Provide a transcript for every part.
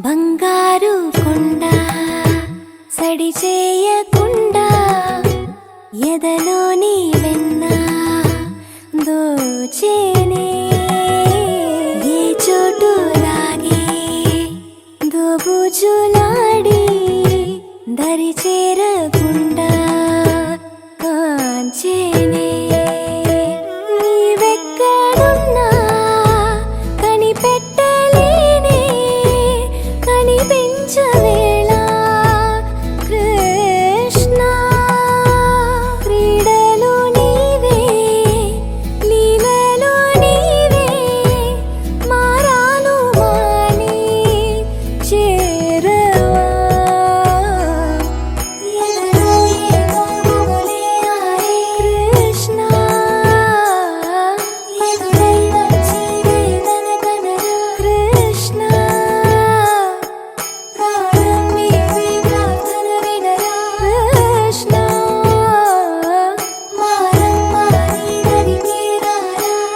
బంగారు కొండ సడి చేయకుండా ఎదలోని వెన్న దోచేనే ఏ చోటు లాగే దోబుజులాడి దరి చేరకుండా కాంచేనే నీవెక్కడున్నా కనిపెట్టలేనే కనిపించవేళ కృష్ణ క్రీడలు నీవే లీలలు నీవే మారాను మాని చేరవా కృష్ణ కృష్ణ కృష్ణ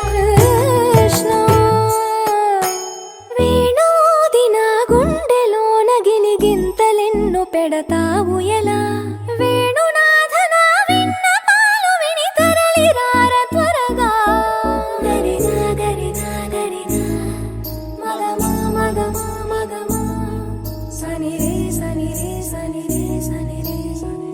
కృష్ణ వేణోది నా గుండెలోన గిలిగింతలెన్ను పెడతావు ఎలా వేణునాథ నా విన్నపాలు విని తరలి రార త్వరగా గరిగా గరిగా గరిగా మగమా మగమా మగమా సని రే సని రే సని రే సని రే సని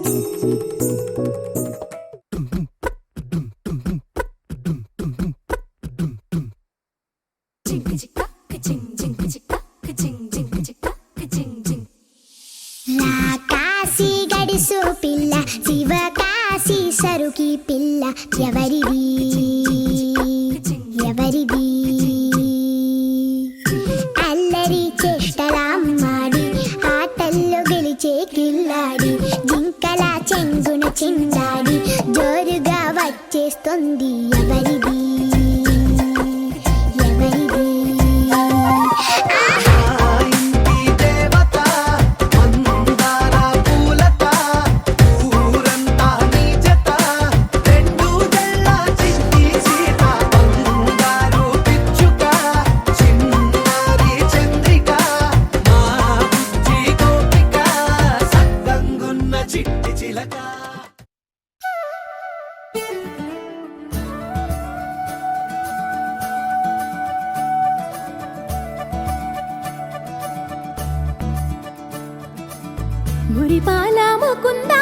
కాశీ గడిసు పిల్ల శివ కాశీ సరుకి పిల్ల ఎవరిది ఎవరిది అల్లరి చేష్టలామ్మాడి ఆటల్లో గెలిచే కిల్లాడి జింకల చెంగున చిందాడి జోరుగా వచ్చేస్తుంది ఎవరిది ఎవరిది మురిపాల ముకుందా